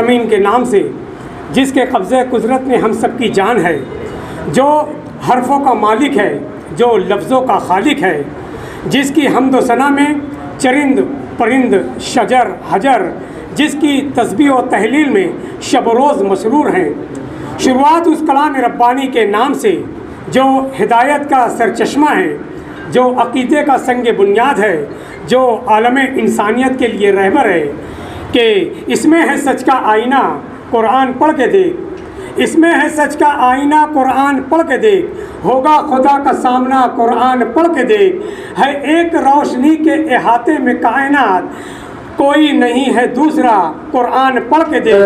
आलमीन के नाम से, जिसके कब्ज़े कुदरत में हम सब की जान है, जो हरफ़ों का मालिक है, जो लफ्ज़ों का खालिक है, जिसकी हम्द सना में चरिंद परिंद शजर हजर, जिसकी तस्बीह और तहलील में शब रोज़ मसरूर हैं। शुरुआत उस कलाम रब्बानी के नाम से जो हिदायत का सरचश्मा है, जो अक़ीदे का संग बुनियाद है, जो आलम इंसानियत के लिए रहबर है, कि इसमें है सच का आईना कुरान पढ़ के देख, इसमें है सच का आईना कुरान पढ़ के देख, होगा खुदा का सामना कुरान पढ़ के देख, है एक रोशनी के इहाते में कायनात, कोई नहीं है दूसरा कुरान पढ़ के देख।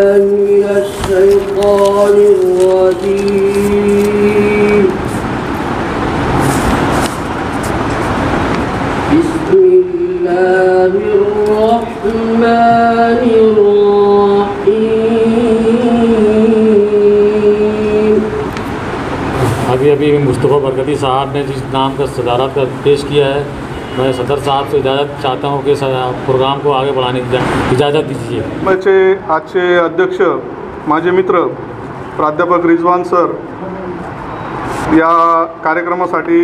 अभी मुस्तफ़ा बरकती साहब ने जिस नाम का सदारत का पेश किया है, मैं सदर साहब से इजाज़त चाहता हूँ कि प्रोग्राम को आगे बढ़ाने की इजाज़त दीजिए। माझे आजचे अध्यक्ष माझे मित्र प्राध्यापक रिजवान सर या कार्यक्रमासाठी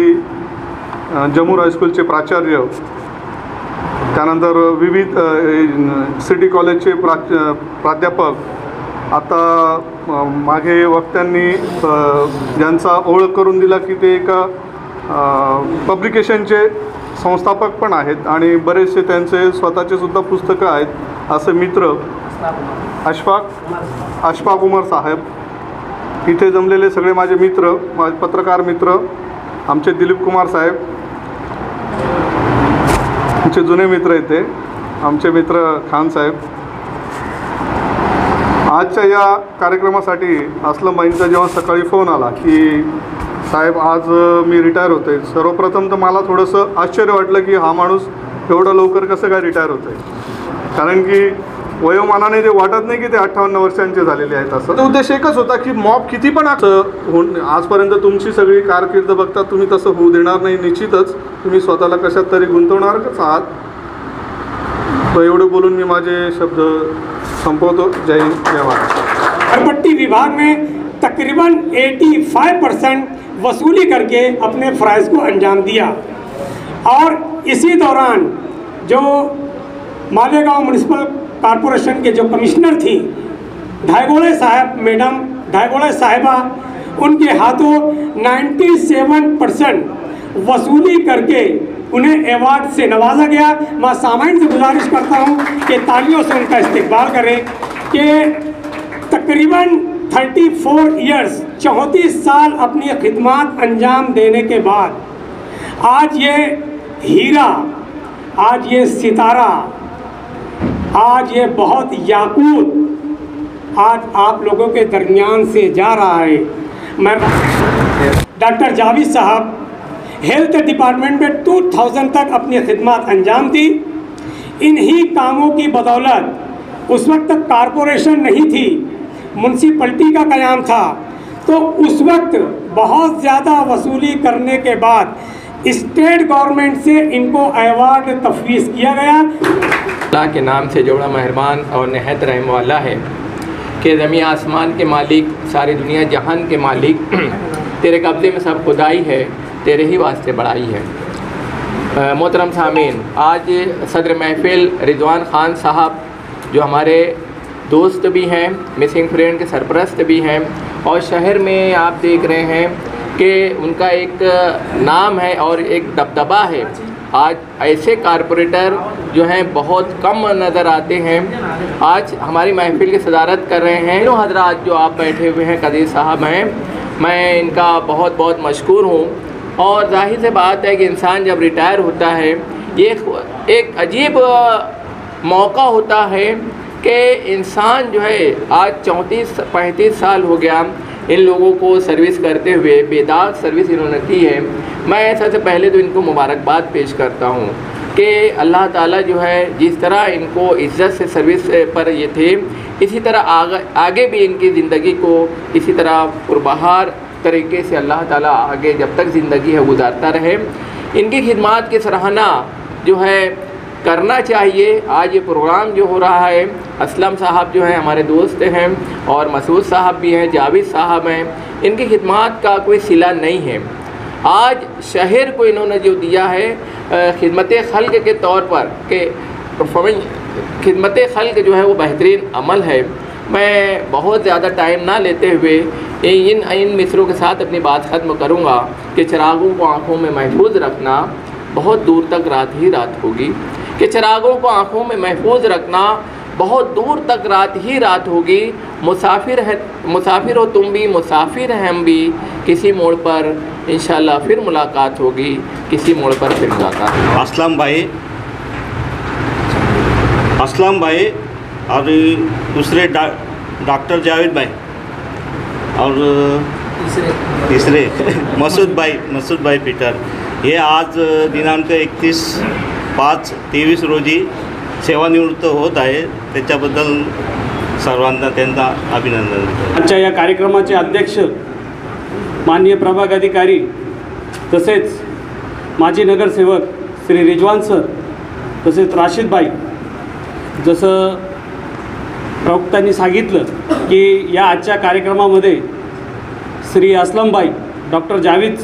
जमूर हायस्कूलचे प्राचार्य, त्यानंतर विविध सिटी कॉलेजचे प्राध्यापक, आता मागे वक्त्यांनी ज्यांचा ओळख करून दिला की ते एका पब्लिकेशनचे संस्थापक पण आहेत आणि बरेचसे त्यांचे स्वतःचे सुद्धा पुस्तकं आहेत, असे मित्र अशफाक उमर साहेब, इथे जमलेले सगळे माझे मित्र, माझे पत्रकार मित्र, आमचे दिलीप कुमार साहेब, आमचे जुने मित्र इथे आमचे मित्र खान साहेब। आजच्या या कार्यक्रमासाठी असलम भाईंचा जेव्हा सकाळी फोन आला की साहेब आज मी रिटायर होते, सर्वप्रथम तर मला थोडंसं आश्चर्य वाटलं की हा माणूस एवढं लवकर कसं काय रिटायर होतोय, कारण की वयोमानाने ते वाटत नाही की ते 58 वर्षांचे झालेले आहेत। असं तो उद्देश एकच होता की मॉब किती पण आजपर्यंत तुमची सगळी कारकीर्द बघता तुम्ही तसं होऊ देणार नाही, निश्चितच तुम्ही स्वतःला कशात तरी गुंतवणारच आहात। तो एवढं बोलून मी माझे शब्द संपवतो। जय हिंद जय भारत। करपट्टी विभाग में तकरीबन 85% वसूली करके अपने फ़राइज़ को अंजाम दिया, और इसी दौरान जो मालेगांव म्यूनसिपल कॉरपोरेशन के जो कमिश्नर थी धायगोड़े साहब मैडम, धायगोड़े साहिबा, उनके हाथों 97% वसूली करके उन्हें अवार्ड से नवाजा गया। मैं सामाइन से गुजारिश करता हूं कि तालियों से उनका इस्तकबाल करें कि तकरीबन 34 ईयर्स 34 साल अपनी खिदमत अंजाम देने के बाद आज ये हीरा, आज ये सितारा, आज ये बहुत याकूत आज आप लोगों के दरमियान से जा रहा है। मैं डॉक्टर जावेद साहब हेल्थ डिपार्टमेंट में 2000 तक अपनी खिदमत अंजाम दी। इन्हीं कामों की बदौलत उस वक्त तक कॉरपोरेशन नहीं थी, म्यूनसिपलिटी का क़याम था, तो उस वक्त बहुत ज़्यादा वसूली करने के बाद स्टेट गवर्नमेंट से इनको अवार्ड तफवीज़ किया गया। अल्लाह के नाम से जो बड़ा मेहरबान और नहायत रहम वाला है कि ज़मीन आसमान के मालिक, सारी दुनिया जहान के मालिक, तेरे कब्ज़े में सब खुदाई है, तेरे ही वास्ते बड़ाई है। मोहतरम सामीन, आज सदर महफिल रिजवान ख़ान साहब जो हमारे दोस्त भी हैं, मिसिंग फ्रेंड के सरपरस्त भी हैं, और शहर में आप देख रहे हैं कि उनका एक नाम है और एक दबदबा है। आज ऐसे कारपोरेटर जो हैं बहुत कम नज़र आते हैं। आज हमारी महफिल की सदारत कर रहे हैं तीनों हजरात जो आप बैठे हुए हैं, कदीर साहब हैं, मैं इनका बहुत बहुत मशकूर हूँ। और जाहिर सी बात है कि इंसान जब रिटायर होता है, ये एक अजीब मौका होता है कि इंसान जो है आज 34-35 साल हो गया इन लोगों को सर्विस करते हुए, बेदाग सर्विस इन्होंने की है। मैं सबसे पहले तो इनको मुबारकबाद पेश करता हूँ कि अल्लाह ताला जो है जिस तरह इनको इज़्ज़त से सर्विस पर ये थे, इसी तरह आगे भी इनकी ज़िंदगी को इसी तरह पुरबहार तरीके से अल्लाह ताला आगे जब तक ज़िंदगी है गुजारता रहे। इनकी खिदमत की सराहना जो है करना चाहिए। आज ये प्रोग्राम जो हो रहा है असलम साहब जो हैं हमारे दोस्त हैं, और मसूद साहब भी हैं, जावेद साहब हैं। इनकी खिदमत का कोई सिला नहीं है। आज शहर को इन्होंने जो दिया है खिदमत खल्क के तौर पर कि परफॉर्मेंस खिदमत खल्क जो है वो बेहतरीन अमल है। मैं बहुत ज़्यादा टाइम ना लेते हुए इन मिसरों के साथ अपनी बात ख़त्म करूँगा कि चिरागों को आँखों में महफूज रखना, बहुत दूर तक रात ही रात होगी। कि चिरागों को आँखों में महफूज रखना, बहुत दूर तक रात ही रात होगी। मुसाफिर हो तुम भी, मुसाफिर हैं हम भी, किसी मोड़ पर इंशाल्लाह फिर मुलाकात होगी, किसी मोड़ पर फिर मुलाकात होगी। असलम भाई और दूसरे डॉक्टर जावेद भाई और तीसरे मसूद भाई पीटर, हे आज दिनांक 31/5/23 रोजी सेवानिवृत्त होत आहे। त्याच्याबद्दल सर्वांना त्यांना अभिनंदन। आजच्या या कार्यक्रमाचे अध्यक्ष माननीय प्रभाग अधिकारी तसेच माजी नगरसेवक श्री रिजवान सर, तसेच राशीद भाई, जसं प्रवक्त्यांनी सांगितलं की या आजच्या कार्यक्रमामध्ये श्री असलमभाई, डॉक्टर जावेद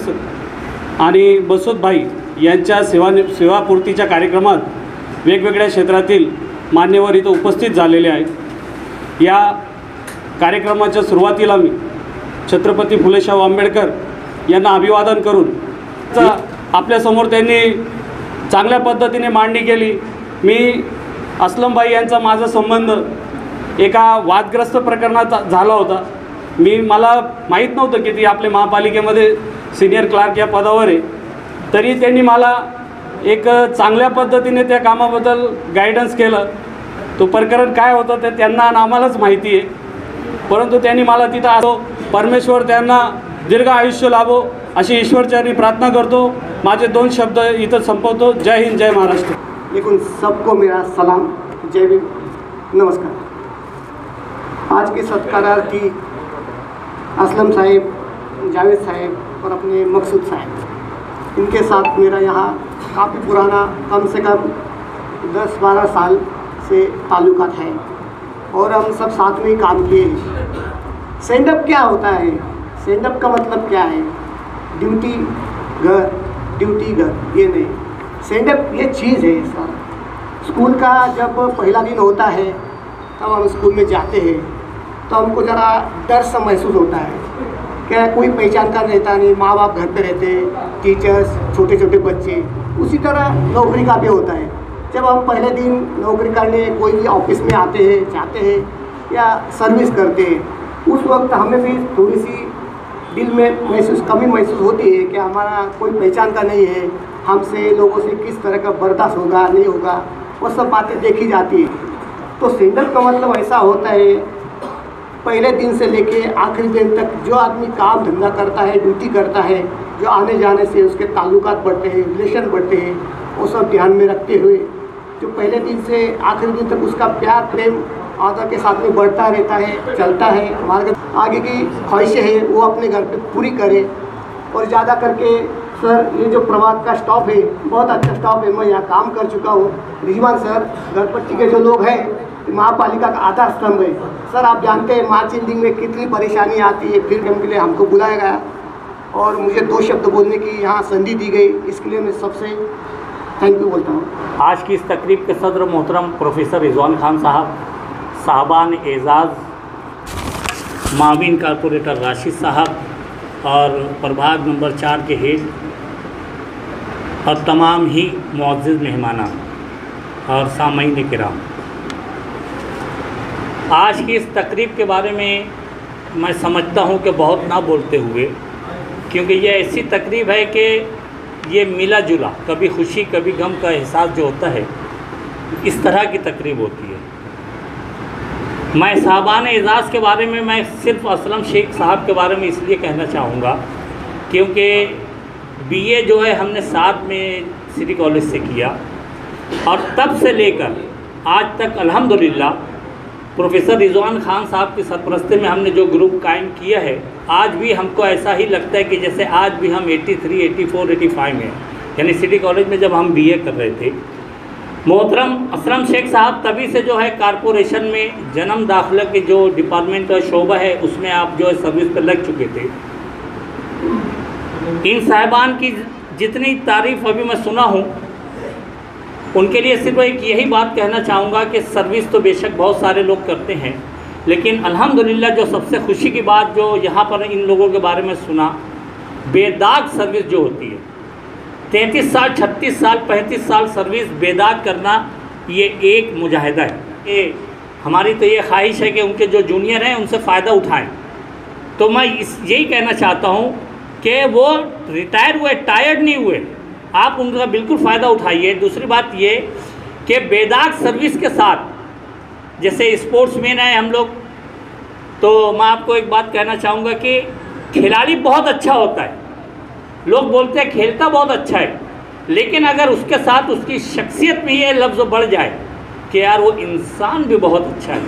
आणि मसूदभाई यांच्या सेवापूर्तीच्या कार्यक्रमात वेगवेगळ्या क्षेत्रातील मान्यवर इथं उपस्थित झालेले आहेत। या कार्यक्रमाच्या सुरुवातीला मी छत्रपती फुलेशाह आंबेडकर यांना अभिवादन करून आपल्यासमोर त्यांनी चांगल्या पद्धतीने मांडणी केली। मी असलमभाई यांचा माझा संबंध एका वादग्रस्त प्रकरणात झाला होता। मला माहीत नव्हतं की ती आपल्या महापालिकेमध्ये सिनियर क्लार्क या पदावर आहे, तरी त्यांनी मला एक चांगल्या पद्धतीने त्या कामाबद्दल गायडन्स केलं। तो प्रकरण काय होतं ते त्यांना आणि आम्हालाच माहिती आहे, परंतु त्यांनी मला तिथं आलो। परमेश्वर त्यांना दीर्घ आयुष्य लाभो अशी ईश्वरचरणी प्रार्थना करतो। माझे 2 शब्द इथं संपवतो। जय हिंद, जय महाराष्ट्र। लेकिन सबको मेरा सलाम, जय भीम, नमस्कार। आज के सत्कारार्थी असलम साहिब, जावेद साहिब और अपने मकसूद साहिब, इनके साथ मेरा यहाँ काफ़ी पुराना, कम से कम 10-12 साल से ताल्लुकात है और हम सब साथ में ही काम किए। स्टैंड अप क्या होता है? स्टैंड अप का मतलब क्या है? ड्यूटी घर, ये नहीं। स्टैंड अप ये चीज़ है सर। स्कूल का जब पहला दिन होता है तब हम स्कूल में जाते हैं तो हमको ज़रा डर सा महसूस होता है, क्या कोई पहचान का रहता नहीं, माँ बाप घर पे रहते, टीचर्स, छोटे छोटे बच्चे। उसी तरह नौकरी का भी होता है। जब हम पहले दिन नौकरी करने कोई भी ऑफिस में आते हैं, जाते हैं या सर्विस करते हैं, उस वक्त हमें भी थोड़ी सी दिल में कमी महसूस होती है कि हमारा कोई पहचान का नहीं है, हमसे लोगों से किस तरह का बर्दाश्त होगा नहीं होगा, वो सब बातें देखी जाती है। तो स्टैंड अप का मतलब ऐसा होता है, पहले दिन से लेके आखिरी दिन तक जो आदमी काम धंधा करता है, ड्यूटी करता है, जो आने जाने से उसके ताल्लुकात बढ़ते हैं, रिलेशन बढ़ते हैं, वो सब ध्यान में रखते हुए जो पहले दिन से आखिरी दिन तक उसका प्यार प्रेम आदर के साथ में बढ़ता रहता है, चलता है। हमारे आगे की ख्वाहिशें हैं वो अपने घर पे पूरी करे। और ज़्यादा करके सर, ये जो प्रभात का स्टॉप है बहुत अच्छा स्टॉप है, मैं यहाँ काम कर चुका हूँ। रिजवान सर, गणपति के जो लोग हैं, महापालिका का आधार स्तंभ है। सर आप जानते हैं मार्च एंडिंग में कितनी परेशानी आती है, फिर के लिए हमको बुलाया गया और मुझे 2 शब्द बोलने की यहाँ संधि दी गई, इसके लिए मैं सबसे थैंक यू बोलता हूँ। आज की इस तकरीब के सदर मोहतरम प्रोफेसर रिजवान खान साहब, साहबान एजाज़, माविन कारपोरेटर राशिद साहब और प्रभाग नंबर 4 के हेड और तमाम ही मुअज़्ज़िज़ मेहमाना और सामईन किराम, आज की इस तकरीब के बारे में मैं समझता हूँ कि बहुत ना बोलते हुए, क्योंकि ये ऐसी तकरीब है कि ये मिला जुला, कभी खुशी कभी गम का एहसास जो होता है, इस तरह की तकरीब होती है। मैं साहबान एजाज़ के बारे में मैं सिर्फ असलम शेख साहब के बारे में इसलिए कहना चाहूँगा क्योंकि बीए जो है हमने साथ में सिटी कॉलेज से किया और तब से लेकर आज तक अल्हम्दुलिल्लाह प्रोफेसर रिजवान खान साहब की सरपरस्ती में हमने जो ग्रुप कायम किया है, आज भी हमको ऐसा ही लगता है कि जैसे आज भी हम 83, 84, 85 में, यानी सिटी कॉलेज में जब हम बीए कर रहे थे मोहतरम असलम शेख साहब तभी से जो है कारपोरेशन में जन्म दाखिला के जो डिपार्टमेंट का शोबा है उसमें आप जो है सर्विस पर लग चुके थे। इन साहिबान की जितनी तारीफ़ अभी मैं सुना हूँ उनके लिए सिर्फ एक यही बात कहना चाहूँगा कि सर्विस तो बेशक बहुत सारे लोग करते हैं, लेकिन अल्हम्दुलिल्लाह जो सबसे खुशी की बात जो यहाँ पर इन लोगों के बारे में सुना, बेदाग सर्विस जो होती है, 33 साल 36 साल 35 साल सर्विस बेदाग करना, ये एक मुजाहिदा है। ये हमारी तो ये ख्वाहिश है कि उनके जो जूनियर हैं उनसे फ़ायदा उठाएं। तो मैं यही कहना चाहता हूँ कि वो रिटायर हुए, टायर्ड नहीं हुए, आप उनका बिल्कुल फ़ायदा उठाइए। दूसरी बात ये कि बेदाग सर्विस के साथ, जैसे स्पोर्ट्समैन हैं हम लोग, तो मैं आपको एक बात कहना चाहूँगा कि खिलाड़ी बहुत अच्छा होता है, लोग बोलते हैं खेलता बहुत अच्छा है, लेकिन अगर उसके साथ उसकी शख्सियत में ये लफ्ज़ बढ़ जाए कि यार वो इंसान भी बहुत अच्छा है,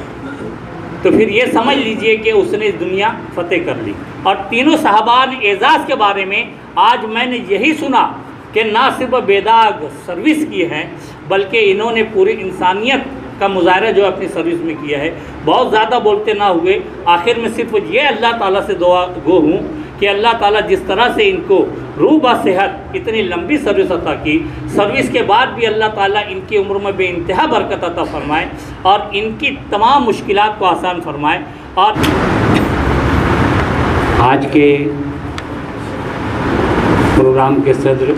तो फिर ये समझ लीजिए कि उसने दुनिया फतेह कर ली। और तीनों साहबान एजाज़ के बारे में आज मैंने यही सुना कि ना सिर्फ बेदाग सर्विस की है, बल्कि इन्होंने पूरी इंसानियत का मुजाहरा जो अपनी सर्विस में किया है। बहुत ज़्यादा बोलते ना हुए, आखिर में सिर्फ ये अल्लाह ताला से दुआ गो हूँ कि अल्लाह ताला जिस तरह से इनको रूह बा सेहत इतनी लंबी सर्विस अता की, सर्विस के बाद भी अल्लाह ताला इनकी उम्र में बेइंतहा बरकत अता फरमाए और इनकी तमाम मुश्किलात को आसान फरमाए। और आज के प्रोग्राम के सदर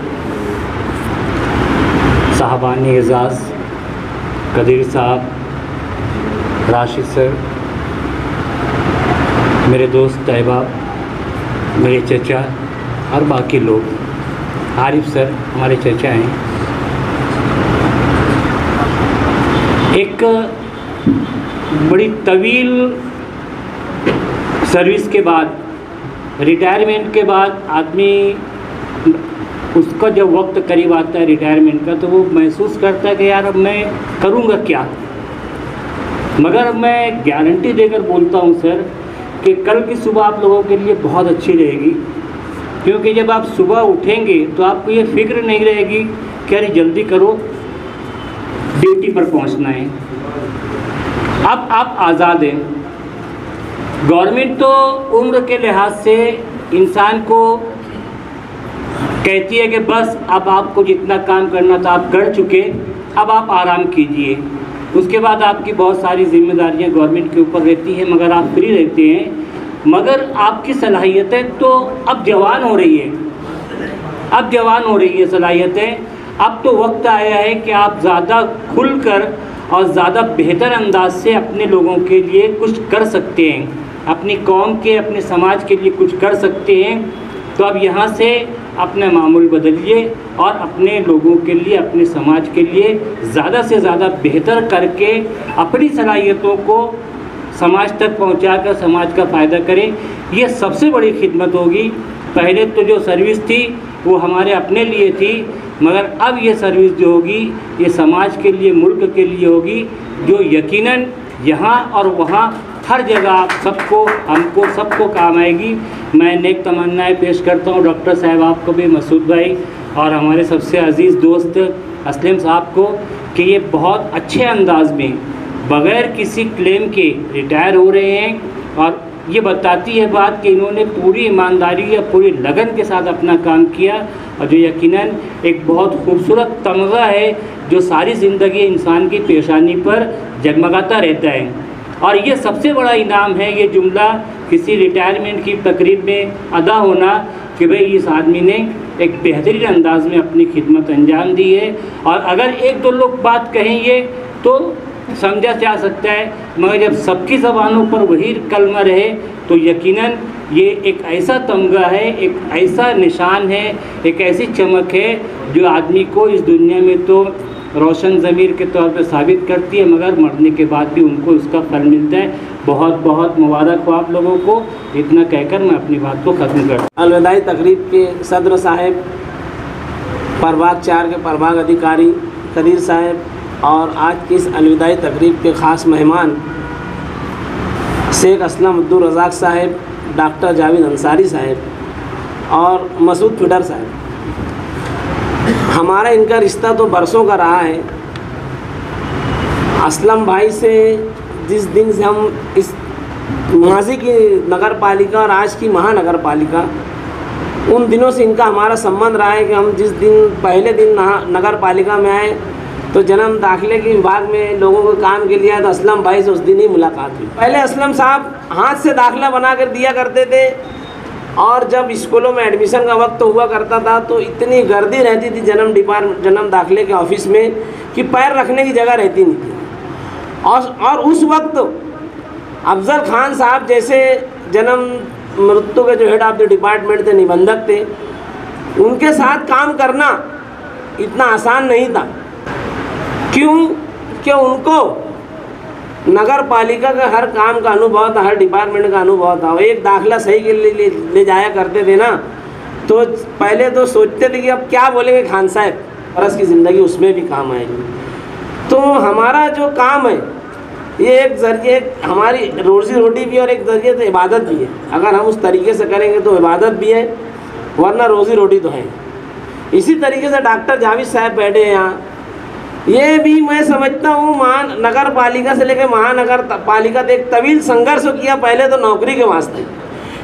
साहबान एजाज़ कदीर साहब, राशिद सर, मेरे दोस्त अहबाब, मेरे चचा और बाकी लोग, आरिफ सर हमारे चचा हैं। एक बड़ी तवील सर्विस के बाद, रिटायरमेंट के बाद आदमी उसका जब वक्त करीब आता है रिटायरमेंट का, तो वो महसूस करता है कि यार अब मैं करूँगा क्या। मगर मैं गारंटी देकर बोलता हूँ सर कि कल की सुबह आप लोगों के लिए बहुत अच्छी रहेगी, क्योंकि जब आप सुबह उठेंगे तो आपको ये फिक्र नहीं रहेगी कि अरे जल्दी करो ड्यूटी पर पहुंचना है। अब आप आज़ाद हैं। गवर्नमेंट तो उम्र के लिहाज से इंसान को कहती है कि बस अब आपको जितना काम करना था आप कर चुके, अब आप आराम कीजिए। उसके बाद आपकी बहुत सारी जिम्मेदारियां गवर्नमेंट के ऊपर रहती हैं, मगर आप फ्री रहते हैं। मगर आपकी सलाहियतें तो अब जवान हो रही है, अब जवान हो रही है सलाहियतें। अब तो वक्त आया है कि आप ज़्यादा खुलकर और ज़्यादा बेहतर अंदाज से अपने लोगों के लिए कुछ कर सकते हैं, अपनी कौम के, अपने समाज के लिए कुछ कर सकते हैं। तो अब यहाँ से अपना मामूल बदलिए और अपने लोगों के लिए, अपने समाज के लिए ज़्यादा से ज़्यादा बेहतर करके अपनी सलाहियतों को समाज तक पहुंचाकर समाज का फ़ायदा करें। ये सबसे बड़ी खिदमत होगी। पहले तो जो सर्विस थी वो हमारे अपने लिए थी, मगर अब ये सर्विस जो होगी ये समाज के लिए, मुल्क के लिए होगी, जो यकीनन यहाँ और वहाँ हर जगह आप सबको, हमको सबको काम आएगी। मैं नेक तमन्नाएं पेश करता हूँ डॉक्टर साहब आपको भी, मसूद भाई और हमारे सबसे अज़ीज़ दोस्त असलम साहब को, कि ये बहुत अच्छे अंदाज में बग़ैर किसी क्लेम के रिटायर हो रहे हैं। और ये बताती है बात कि इन्होंने पूरी ईमानदारी या पूरी लगन के साथ अपना काम किया, और जो यकीनन एक बहुत खूबसूरत तमगा है जो सारी ज़िंदगी इंसान की पेशानी पर जगमगाता रहता है। और ये सबसे बड़ा इनाम है ये जुमला किसी रिटायरमेंट की तकरीब में अदा होना कि भाई इस आदमी ने एक बेहतरीन अंदाज में अपनी खिदमत अंजाम दी है। और अगर एक दो लोग बात कहेंगे तो समझा जा सकता है, मगर जब सबकी ज़बानों पर वही कलमा रहे तो यकीनन ये एक ऐसा तमगा है, एक ऐसा निशान है, एक ऐसी चमक है जो आदमी को इस दुनिया में तो रोशन ज़मीर के तौर पर साबित करती है, मगर मरने के बाद भी उनको उसका फल मिलता है। बहुत बहुत मुबारक हो आप लोगों को। इतना कहकर मैं अपनी बात को ख़त्म करता हूँ। अलविदाई तकरीब के सदर साहब, प्रभाग 4 के प्रभाग अधिकारी कदीर साहब और आज की इस अलविदाई तकरीब के ख़ास मेहमान शेख असलम अब्दुल रज़ाक साहब, डॉक्टर जावेद अंसारी साहब और मसूद फिडर साहब। हमारा इनका रिश्ता तो बरसों का रहा है, असलम भाई से जिस दिन से हम इस माजी की नगर पालिका और आज की महानगर पालिका, उन दिनों से इनका हमारा संबंध रहा है कि हम जिस दिन पहले दिन नगर पालिका में आए तो जन्म दाखिले के विभाग में लोगों को काम के लिए आए तो असलम भाई से उस दिन ही मुलाकात हुई। पहले असलम साहब हाथ से दाखिला बना कर दिया करते थे और जब स्कूलों में एडमिशन का वक्त हुआ करता था तो इतनी गर्दी रहती थी जन्म दाखिले के ऑफिस में कि पैर रखने की जगह रहती नहीं थी। और उस वक्त अफजल खान साहब जैसे जन्म मृत्यु के जो हेड ऑफ द डिपार्टमेंट थे, निबंधक थे, उनके साथ काम करना इतना आसान नहीं था। क्यों? कि उनको नगर पालिका का हर काम का अनुभव था, हर डिपार्टमेंट का अनुभव था। वो एक दाखिला सही के लिए ले जाया करते थे ना, तो पहले तो सोचते थे कि अब क्या बोलेंगे खान साहब, बरस की ज़िंदगी उसमें भी काम आएगी। तो हमारा जो काम है ये एक ज़रिए हमारी रोज़ी रोटी भी और एक ज़रिए तो इबादत भी है। अगर हम उस तरीके से करेंगे तो इबादत भी है, वरना रोज़ी रोटी तो है। इसी तरीके से डॉक्टर जावेद साहब बैठे हैं यहाँ, ये भी मैं समझता हूँ नगर पालिका से लेकर महानगर पालिका तक एक तवील संघर्ष किया, पहले तो नौकरी के वास्ते,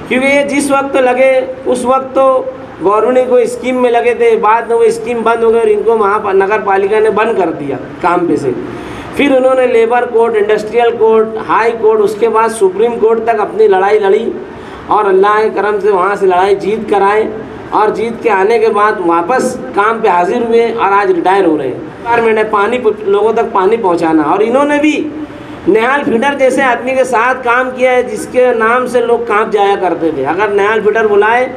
क्योंकि ये जिस वक्त लगे उस वक्त तो गवर्नमेंट को स्कीम में लगे थे, बाद में वो स्कीम बंद हो गई और इनको नगर पालिका ने बंद कर दिया काम पे से। फिर उन्होंने labour court, industrial court, high court, उसके बाद सुप्रीम कोर्ट तक अपनी लड़ाई लड़ी और अल्लाह के करम से वहाँ से लड़ाई जीत कर आए और जीत के आने के बाद वापस काम पे हाजिर हुए और आज रिटायर हो रहे हैं। डिपार्टमेंट है पानी, लोगों तक पानी पहुँचाना, और इन्होंने भी निहाल फीडर जैसे आदमी के साथ काम किया है जिसके नाम से लोग कांप जाया करते थे। अगर निहाल फीडर बुलाए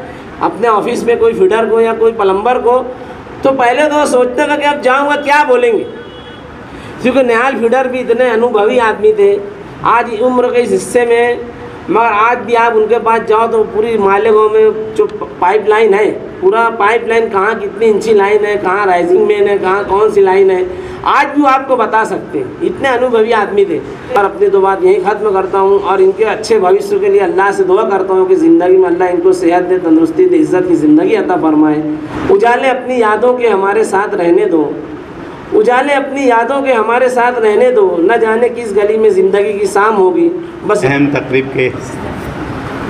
अपने ऑफिस में कोई फीडर को या कोई प्लम्बर को, तो पहले तो सोचते थे कि अब जाऊँगा क्या बोलेंगे, क्योंकि निहाल फीडर भी इतने अनुभवी आदमी थे आज उम्र के इस हिस्से में। मगर आज भी आप उनके पास जाओ तो पूरी मालेगांव में जो पाइपलाइन है, पूरा पाइपलाइन कहाँ कितनी इंची लाइन है, कहाँ राइजिंग मेन है, कहाँ कौन सी लाइन है, आज भी आपको बता सकते हैं। इतने अनुभवी आदमी थे। और अपनी तो बात यहीं ख़त्म करता हूँ और इनके अच्छे भविष्य के लिए अल्लाह से दुआ करता हूँ कि ज़िंदगी में अल्लाह इनको सेहत दे, तंदुरुस्ती दे, इज़्ज़त की ज़िंदगी अता फरमाए। उजाले अपनी यादों के हमारे साथ रहने दो, उजाले अपनी यादों के हमारे साथ रहने दो, न जाने किस गली में ज़िंदगी की शाम होगी। बस अहम तकरीब के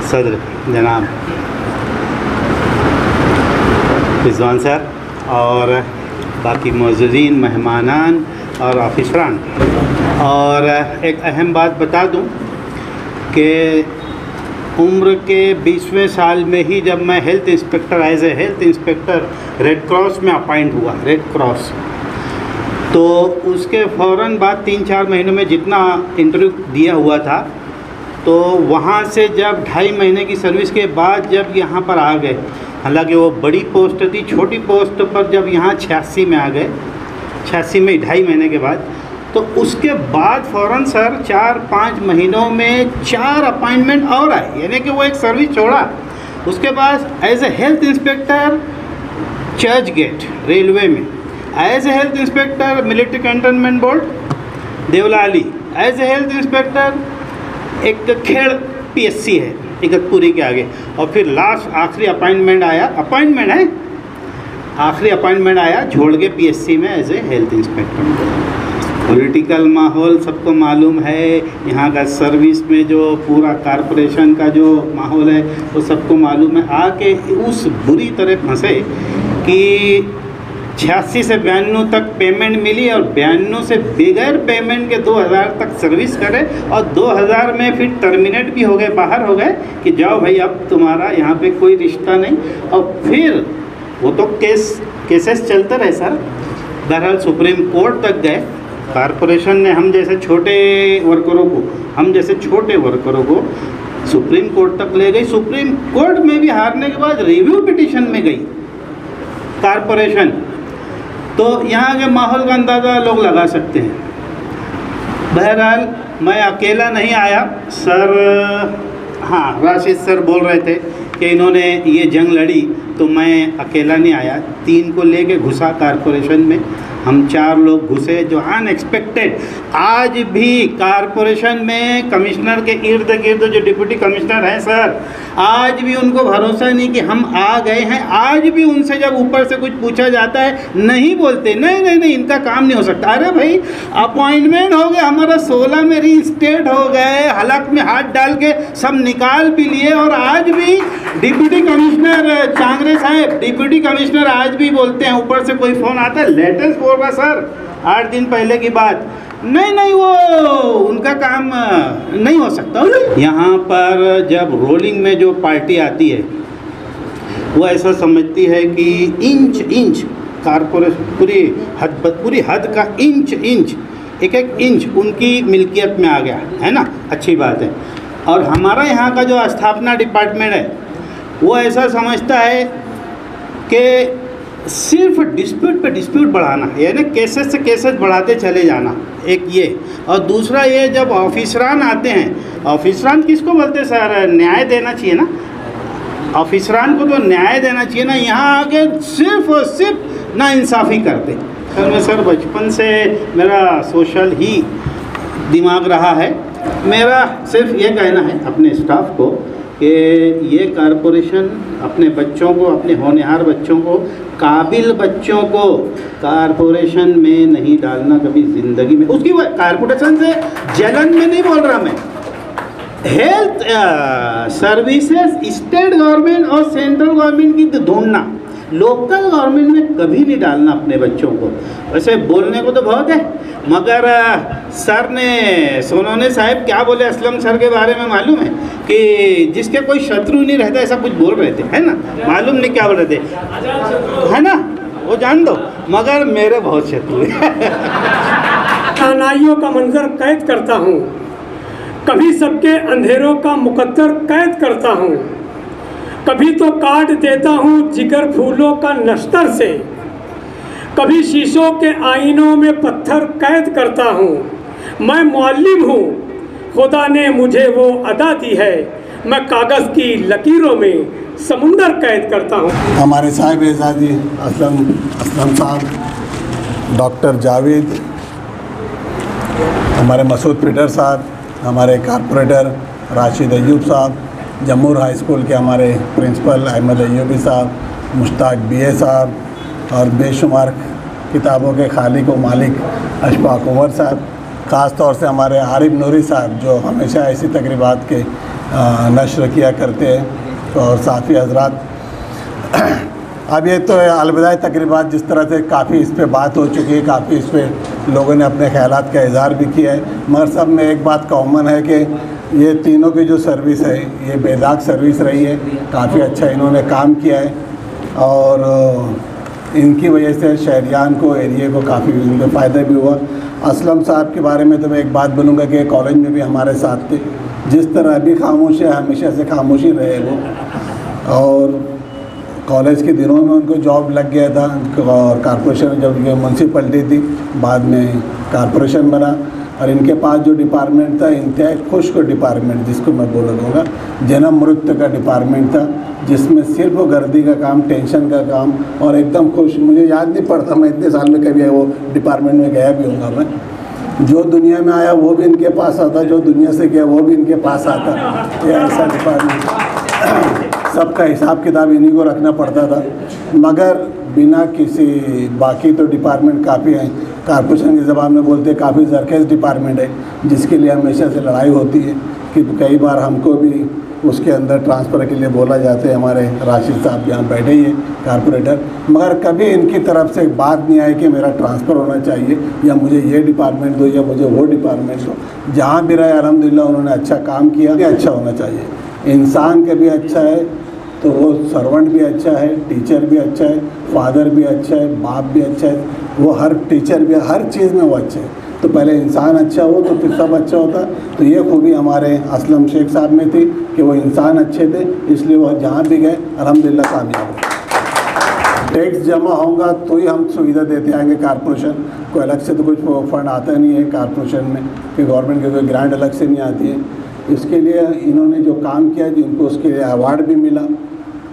सदर जनाब रिजवान सर और बाकी मौजूदीन मेहमानान और ऑफिसरान, और एक अहम बात बता दूं कि उम्र के 20वें साल में ही जब मैं health inspector as a health inspector Red Cross में अपॉइंट हुआ, रेड क्रॉस, तो उसके फ़ौरन बाद 3-4 महीनों में जितना इंटरव्यू दिया हुआ था, तो वहाँ से जब 2.5 महीने की सर्विस के बाद जब यहाँ पर आ गए, हालांकि वो बड़ी पोस्ट थी, छोटी पोस्ट पर जब यहाँ 86 में आ गए, 86 में 2.5 महीने के बाद, तो उसके बाद फ़ौरन सर 4-5 महीनों में 4 अपॉइंटमेंट और आए, यानी कि वो एक सर्विस छोड़ा। उसके बाद as a health inspector church gate railway में, as a health inspector military cantonment board Deolali, as a health inspector एक खेड़ पीएससी है इगतपुरी के आगे, और फिर लास्ट आखिरी अपॉइंटमेंट आया झोड़ के पीएससी में as a health inspector. Political माहौल सबको मालूम है, यहाँ का सर्विस में जो पूरा कॉरपोरेशन का जो माहौल है वो सबको मालूम है। आके उस बुरी तरह फंसे कि 86 से 92 तक पेमेंट मिली और 92 से बगैर पेमेंट के 2000 तक सर्विस करे और 2000 में फिर टर्मिनेट भी हो गए, बाहर हो गए कि जाओ भाई अब तुम्हारा यहाँ पे कोई रिश्ता नहीं। और फिर वो तो केसेस चलते रहे सर, बहरहाल सुप्रीम कोर्ट तक गए। कॉरपोरेशन ने हम जैसे छोटे वर्करों को सुप्रीम कोर्ट तक ले गई। सुप्रीम कोर्ट में भी हारने के बाद रिव्यू पिटीशन में गई कॉरपोरेशन। तो यहाँ के माहौल का अंदाज़ा लोग लगा सकते हैं। बहरहाल मैं अकेला नहीं आया सर, हाँ राशिद सर बोल रहे थे कि इन्होंने ये जंग लड़ी तो मैं अकेला नहीं आया, 3 को लेके घुसा कारपोरेशन में। हम 4 लोग घुसे जो अनएक्सपेक्टेड। आज भी कारपोरेशन में कमिश्नर के इर्द गिर्द जो डिप्टी कमिश्नर हैं सर, आज भी उनको भरोसा नहीं कि हम आ गए हैं। आज भी उनसे जब ऊपर से कुछ पूछा जाता है नहीं बोलते, नहीं इनका काम नहीं हो सकता। अरे भाई अपॉइंटमेंट हो गया हमारा, 16 में रीस्टेट हो गए, हलक में हाथ डाल के सब निकाल भी लिए। और आज भी डिप्टी कमिश्नर चांगरे साहब, डिप्टी कमिश्नर आज भी बोलते हैं, ऊपर से कोई फ़ोन आता है, लेटेस्ट बोल रहा सर 8 दिन पहले की बात, नहीं वो उनका काम नहीं हो सकता। यहाँ पर जब रोलिंग में जो पार्टी आती है वो ऐसा समझती है कि इंच कारपोरेशन पूरी हद का इंच एक इंच उनकी मिल्कियत में आ गया है ना, अच्छी बात है। और हमारा यहाँ का जो स्थापना डिपार्टमेंट है वो ऐसा समझता है कि सिर्फ डिस्प्यूट पे डिस्प्यूट बढ़ाना, यानी केसेस से केसेस बढ़ाते चले जाना, एक ये। और दूसरा ये जब ऑफिसरान आते हैं, ऑफिसरान किसको बोलते हैं सर, न्याय देना चाहिए ना, ऑफिसरान को तो न्याय देना चाहिए ना। यहाँ आके सिर्फ और सिर्फ नाइंसाफ़ी करते। सर मैं सर बचपन से मेरा सोशल ही दिमाग रहा है। मेरा सिर्फ ये कहना है अपने स्टाफ को कि ये कारपोरेशन अपने बच्चों को, अपने होनहार बच्चों को, काबिल बच्चों को कारपोरेशन में नहीं डालना कभी ज़िंदगी में। उसकी कारपोरेशन से जलन में नहीं बोल रहा मैं, हेल्थ सर्विसेज स्टेट गवर्नमेंट और सेंट्रल गवर्नमेंट की ढूंढना, लोकल गवर्नमेंट में कभी नहीं डालना अपने बच्चों को। वैसे बोलने को तो बहुत है, मगर सर ने, सोनोने साहब क्या बोले असलम सर के बारे में मालूम है कि जिसके कोई शत्रु नहीं रहता, ऐसा कुछ बोल रहे थे, है ना, मालूम नहीं क्या बोल रहे थे, है ना, वो जान दो, मगर मेरे बहुत शत्रु हैं। तानाइयों का मंजर कैद करता हूँ, कभी सबके अंधेरों का मुकद्दर कैद करता हूँ, कभी तो काट देता हूँ जिगर फूलों का नश्तर से, कभी शीशों के आईनों में पत्थर कैद करता हूँ। मैं मुअल्लिम हूँ, खुदा ने मुझे वो अदा दी है, मैं कागज़ की लकीरों में समुंदर कैद करता हूँ। हमारे साहिब एजाज़ी असलम साहब, डॉक्टर जावेद, हमारे मसूद पीटर साहब, हमारे कारपोरेटर राशिद अयूब साहब, जम्मूर हाई स्कूल के हमारे प्रिंसिपल अहमद अयूबी साहब, मुश्ताक बीए साहब, और बेशुमार किताबों के खालिक व मालिक अशफाक उमर साहब, ख़ास तौर से हमारे आरिफ नूरी साहब जो हमेशा ऐसी तकरीबात के नश्र किया करते हैं, और साफ़ी हजरात। अब ये तो अलविदाई तकरीबात जिस तरह से काफ़ी इस पर बात हो चुकी है, काफ़ी इस पर लोगों ने अपने ख़यालात का इज़हार भी किया है, मगर सब में एक बात कॉमन है कि ये तीनों की जो सर्विस है ये बेदाग सर्विस रही है, काफ़ी अच्छा इन्होंने काम किया है, और इनकी वजह से शहरियान को, एरिए को काफ़ी उनके फ़ायदा भी हुआ। असलम साहब के बारे में तो मैं एक बात बोलूँगा कि कॉलेज में भी हमारे साथ थे, जिस तरह अभी खामोश है हमेशा से खामोशी रहे वो, और कॉलेज के दिनों में उनको जॉब लग गया था, और कारपोरेशन जब ये म्यूनसिपलिटी थी बाद में कारपोरेशन बना, और इनके पास जो डिपार्टमेंट था इंतहाई खुश्क डिपार्टमेंट जिसको मैं बोल दूँगा, जन्म मृत्यु का डिपार्टमेंट था, जिसमें सिर्फ गर्दी का काम, टेंशन का काम, और एकदम खुश। मुझे याद नहीं पड़ता मैं इतने साल में कभी वो डिपार्टमेंट में गया भी होगा। मैं जो दुनिया में आया वो भी इनके पास आता, जो दुनिया से गया वो भी इनके पास आता। ये ऐसा डिपार्टमेंट, सबका हिसाब किताब इन्हीं को रखना पड़ता था, मगर बिना किसी, बाकी तो डिपार्टमेंट काफ़ी हैं, कारपोरेशन की ज़बान में बोलते काफ़ी ज़रखेज़ डिपार्टमेंट है, जिसके लिए हमेशा से लड़ाई होती है कि कई बार हमको भी उसके अंदर ट्रांसफ़र के लिए बोला जाता है। हमारे राशिद साहब यहाँ बैठे ही हैं कारपोरेटर, मगर कभी इनकी तरफ से बात नहीं आई कि मेरा ट्रांसफ़र होना चाहिए या मुझे ये डिपार्टमेंट दो या मुझे वो डिपार्टमेंट दो। जहाँ भी रहे अल्हम्दुलिल्लाह उन्होंने अच्छा काम किया, अच्छा होना चाहिए। इंसान का भी अच्छा है तो वो सर्वेंट भी अच्छा है, टीचर भी अच्छा है, फादर भी अच्छा है, बाप भी अच्छा है, वो हर टीचर भी, हर चीज़ में वो अच्छे है। तो पहले इंसान अच्छा हो तो फिर सब अच्छा होता। तो ये खूबी हमारे असलम शेख साहब में थी कि वो इंसान अच्छे थे, इसलिए वो जहाँ भी गए अल्हम्दुलिल्लाह कामयाब हो। टैक्स जमा होगा तो ही हम सुविधा देते आएंगे कारपोरेशन को, अलग से तो कुछ फंड आता नहीं है कारपोरेशन में, कि गवर्नमेंट की कोई ग्रांट अलग से नहीं आती है। इसके लिए इन्होंने जो काम किया जिनको उसके लिए अवार्ड भी मिला।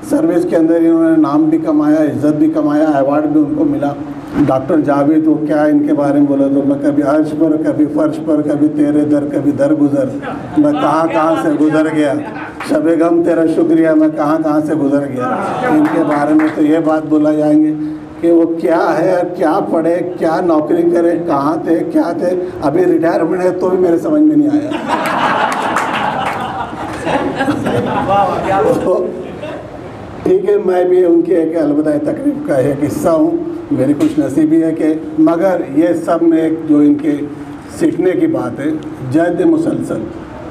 सर्विस के अंदर इन्होंने नाम भी कमाया, इज़्ज़त भी कमाया, अवार्ड भी उनको मिला। डॉक्टर जावेद, वो क्या इनके बारे में बोला तो मैं कभी अर्श पर, कभी फर्श पर, कभी तेरे दर, कभी दर गुज़र, मैं कहाँ से गुज़र गया। शबे गम तेरा शुक्रिया, मैं कहाँ से गुज़र गया। इनके बारे में तो ये बात बोला जाएंगे कि वो क्या है, क्या पढ़े, क्या नौकरी करे, कहाँ थे, क्या थे। अभी रिटायरमेंट है तो भी मेरे समझ में नहीं आया। तो ठीक है, मैं भी उनकी एक अलविदा तकरीब का एक हिस्सा हूँ। मेरी खुश नसीबी है कि मगर ये सब में एक जो इनके सीखने की बात है, जद मुसलसल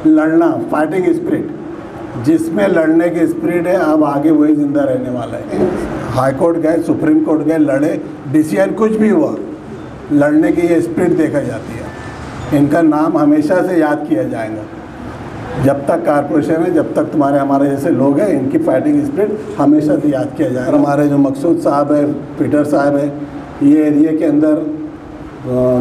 लड़ना, फाइटिंग स्पिरिट, जिसमें लड़ने की स्पिरिट है, अब आगे वही ज़िंदा रहने वाला है। हाई कोर्ट गए, सुप्रीम कोर्ट गए, लड़े, डिसीजन कुछ भी हुआ, लड़ने की ये स्पिरिट देखा जाती है। इनका नाम हमेशा से याद किया जाएगा। जब तक कारपोरेशन है, जब तक हमारे जैसे लोग हैं, इनकी फाइटिंग स्पिरिट हमेशा से याद किया जाएगा। हमारे जो मकसूद साहब है, पीटर साहब है, ये एरिया के अंदर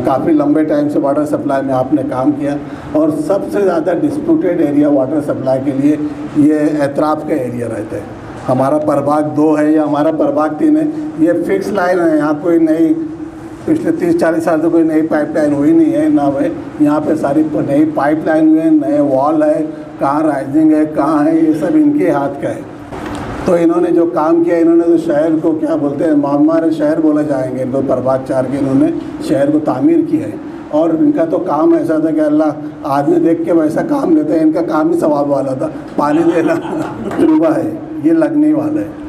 काफ़ी लंबे टाइम से वाटर सप्लाई में आपने काम किया और सबसे ज़्यादा डिस्प्यूटेड एरिया वाटर सप्लाई के लिए ये एतराफ़ का एरिया रहते हैं। हमारा प्रभाग 2 है या हमारा प्रभाग 3 है, ये फिक्स लाइन है। यहाँ कोई नई पिछले 30-40 साल से कोई नई पाइपलाइन हुई नहीं है, ना हुए। यहाँ पे सारी नई पाइपलाइन हुए, नए वॉल है, कहाँ राइजिंग है, कहाँ है, ये सब इनके हाथ का है। तो इन्होंने जो काम किया, इन्होंने तो शहर को क्या बोलते हैं, मामार शहर बोला जाएंगे इनको, प्रभाग 4 के इन्होंने शहर को तामीर किया है। और इनका तो काम ऐसा था कि अल्लाह आदमी देख के वैसा काम लेते हैं। इनका काम ही सवाब वाला था, पानी देना तजुर्बा है, ये लगने वाला है।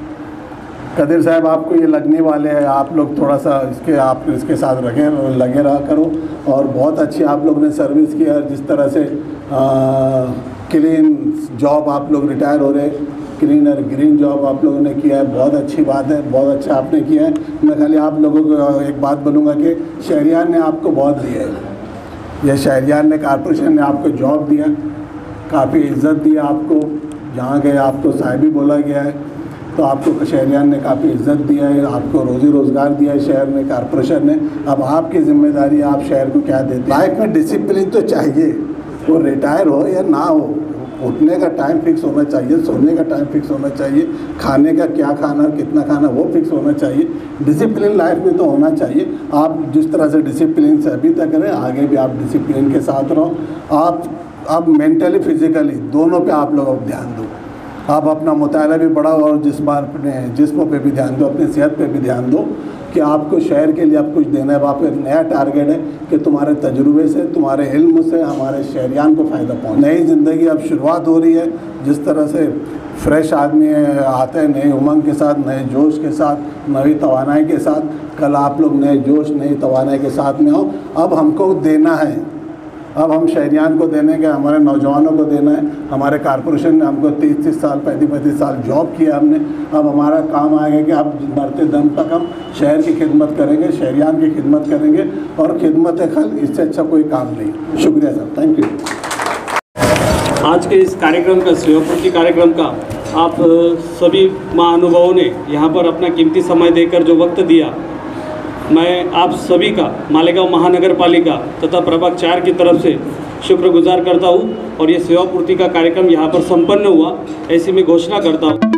कदीर साहब, आपको ये लगने वाले हैं, आप लोग थोड़ा सा इसके साथ लगे रहा करो। और बहुत अच्छी आप लोग ने सर्विस की है। जिस तरह से क्लीन जॉब आप लोग रिटायर हो रहे, क्लीन और ग्रीन जॉब आप लोगों ने किया है, बहुत अच्छी बात है, बहुत अच्छा आपने किया है। मैं खाली आप लोगों को एक बात बोलूँगा कि शहरियार ने आपको बहुत दिया है। यह शहरियार ने, कारपोरेशन ने आपको जॉब दिया, काफ़ी इज़्ज़त दी आपको। जहाँ गए आपको साहिबी बोला गया है, तो आपको शहरियार ने काफ़ी इज़्ज़त दिया है, आपको रोज़ी रोज़गार दिया है शहर ने, कारपोरेशन ने। अब आपकी जिम्मेदारी, आप शहर को क्या देते हैं। लाइफ में डिसिप्लिन तो चाहिए, वो रिटायर हो या ना हो, उठने का टाइम फिक्स होना चाहिए, सोने का टाइम फिक्स होना चाहिए, खाने का क्या खाना, कितना खाना, वो फिक्स होना चाहिए। डिसिप्लिन लाइफ में तो होना चाहिए। आप जिस तरह से डिसिप्लिन से अभी तक रहे, आगे भी आप डिसिप्लिन के साथ रहो। आप मेंटली फिजिकली दोनों पे आप लोग ध्यान दो। आप अपना मुताला भी बढ़ाओ और जिस्मों पे भी ध्यान दो, अपनी सेहत पे भी ध्यान दो कि आपको शहर के लिए आप कुछ देना है। आप एक नया टारगेट है कि तुम्हारे तजुर्बे से, तुम्हारे इल्म से हमारे शहरियान को फ़ायदा पहुँचे। नई ज़िंदगी अब शुरुआत हो रही है। जिस तरह से फ्रेश आदमी आते हैं नए उमंग के साथ, नए जोश के साथ, नई तवानाई के साथ। कल आप लोग नए जोश, नई तवानाई के साथ में आओ। अब हमको देना है, अब हम शहरियान को देने के, हमारे नौजवानों को देना है। हमारे कारपोरेशन ने हमको 30-30 साल, 35-35 साल जॉब किया हमने। अब हमारा काम आएगा कि आप मरते दम तक हम शहर की खिदमत करेंगे, शहरियान की खिदमत करेंगे। और खिदमत खल, इससे अच्छा कोई काम नहीं। शुक्रिया साहब, थैंक यू। आज के इस कार्यक्रम का, सेवापूर्ति कार्यक्रम का, आप सभी महानुभावों ने यहाँ पर अपना कीमती समय देकर जो वक्त दिया, मैं आप सभी का मालेगांव महानगर पालिका तथा प्रभाग 4 की तरफ से शुक्रगुजार करता हूँ। और ये सेवापूर्ति का कार्यक्रम यहाँ पर संपन्न हुआ, ऐसी मैं घोषणा करता हूँ।